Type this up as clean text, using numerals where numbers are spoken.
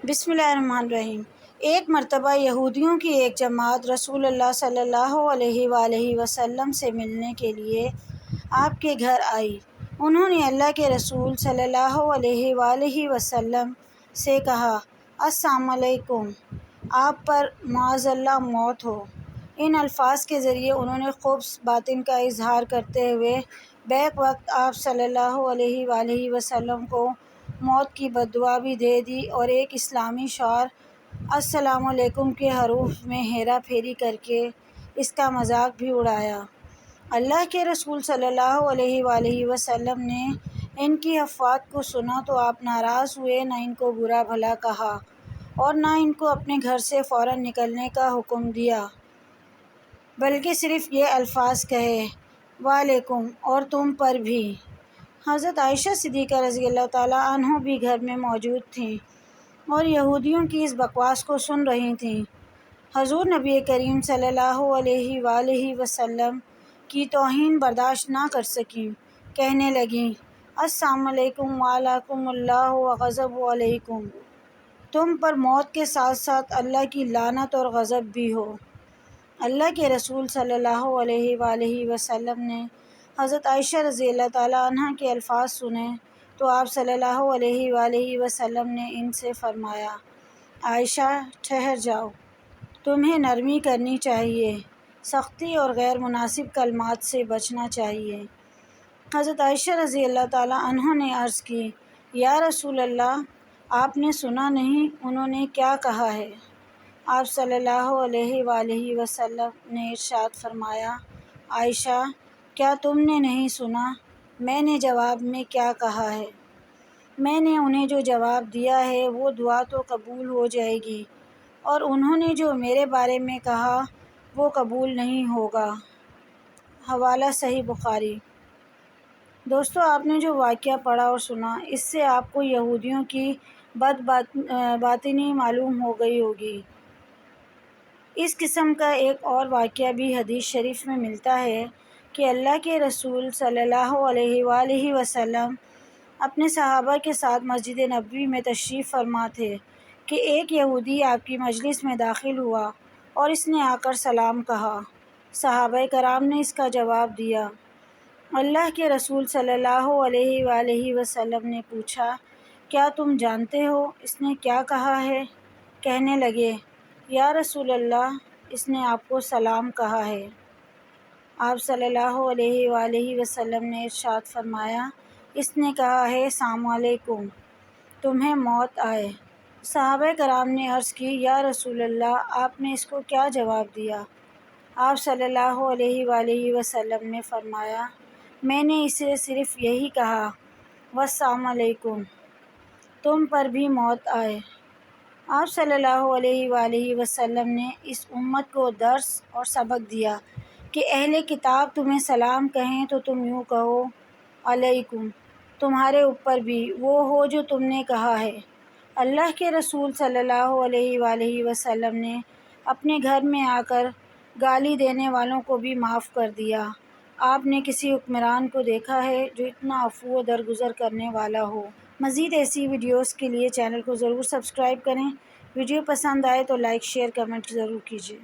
بسم اللہ الرحمن الرحیم۔ ایک مرتبہ یہودیوں کی ایک جماعت رسول اللہ صلی اللہ علیہ وآلہ وسلم سے ملنے کے لیے آپ کے گھر آئی۔ انہوں نے اللہ کے رسول صلی اللہ علیہ وآلہ وسلم سے کہا، السلام علیکم، آپ پر معاذ اللہ موت ہو۔ ان الفاظ کے ذریعے انہوں نے خبث باطن کا اظہار کرتے ہوئے بیک وقت آپ صلی اللہ علیہ وآلہ وسلم کو موت کی بددعا بھی دے دی اور ایک اسلامی شعار السلام علیکم کے حروف میں ہیرا پھیری کر کے اس کا مذاق بھی اڑایا۔ اللہ کے رسول صلی اللہ علیہ وآلہ وسلم نے ان کی افوات کو سنا تو آپ ناراض ہوئے، نہ ان کو برا بھلا کہا اور نہ ان کو اپنے گھر سے فوراً نکلنے کا حکم دیا، بلکہ صرف یہ الفاظ کہے، وعلیکم، اور تم پر بھی۔ حضرت عائشہ صدیقہ رضی اللہ تعالیٰ عنہ بھی گھر میں موجود تھیں اور یہودیوں کی اس بکواس کو سن رہی تھیں۔ حضور نبی کریم صلی اللہ علیہ وآلہ وسلم کی توہین برداشت نہ کر سکیں، کہنے لگیں، السلام علیکم وعلیکم اللہ وغضب علیکم، تم پر موت کے ساتھ ساتھ اللہ کی لعنت اور غضب بھی ہو۔ اللہ کے رسول صلی اللہ علیہ وآلہ وسلم نے حضرت عائشہ رضی اللہ تعالیٰ عنہ کے الفاظ سنے تو آپ صلی اللہ علیہ وآلہ وسلم نے ان سے فرمایا، عائشہ ٹھہر جاؤ، تمہیں نرمی کرنی چاہیے، سختی اور غیر مناسب کلمات سے بچنا چاہیے۔ حضرت عائشہ رضی اللہ تعالیٰ عنہ نے عرض کی، یا رسول اللہ، آپ نے سنا نہیں انہوں نے کیا کہا ہے؟ آپ صلی اللہ علیہ وآلہ وسلم نے ارشاد فرمایا، عائشہ، کیا تم نے نہیں سنا میں نے جواب میں کیا کہا ہے؟ میں نے انہیں جو جواب دیا ہے وہ دعا تو قبول ہو جائے گی، اور انہوں نے جو میرے بارے میں کہا وہ قبول نہیں ہوگا۔ حوالہ صحیح بخاری۔ دوستو، آپ نے جو واقعہ پڑھا اور سنا، اس سے آپ کو یہودیوں کی باطنی معلوم ہو گئی ہوگی۔ اس قسم کا ایک اور واقعہ بھی حدیث شریف میں ملتا ہے کہ اللہ کے رسول صلی اللہ علیہ وآلہ وسلم اپنے صحابہ کے ساتھ مسجد نبوی میں تشریف فرما تھے کہ ایک یہودی آپ کی مجلس میں داخل ہوا اور اس نے آ کر سلام کہا۔ صحابہ کرام نے اس کا جواب دیا۔ اللہ کے رسول صلی اللہ علیہ وآلہ وسلم نے پوچھا، کیا تم جانتے ہو اس نے کیا کہا ہے؟ کہنے لگے، یا رسول اللہ، اس نے آپ کو سلام کہا ہے۔ آپ صلی اللہ علیہ وآلہ وسلم نے ارشاد فرمایا، اس نے کہا ہے، السلام علیکم، تمہیں موت آئے۔ صحابہ کرام نے عرض کی، یا رسول اللہ، آپ نے اس کو کیا جواب دیا؟ آپ صلی اللہ علیہ وآلہ وسلم نے فرمایا، میں نے اسے صرف یہی کہا، والسلام علیکم، تم پر بھی موت آئے۔ آپ صلی اللہ علیہ وآلہ وسلم نے اس امت کو درس اور سبق دیا کہ اہل کتاب تمہیں سلام کہیں تو تم یوں کہو، علیکم، تمہارے اوپر بھی وہ ہو جو تم نے کہا ہے۔ اللہ کے رسول صلی اللہ علیہ وآلہ وسلم نے اپنے گھر میں آ کر گالی دینے والوں کو بھی معاف کر دیا۔ آپ نے کسی حکمران کو دیکھا ہے جو اتنا عفو و درگزر کرنے والا ہو؟ مزید ایسی ویڈیوز کے لیے چینل کو ضرور سبسکرائب کریں۔ ویڈیو پسند آئے تو لائک، شیئر، کمنٹ ضرور کیجیے۔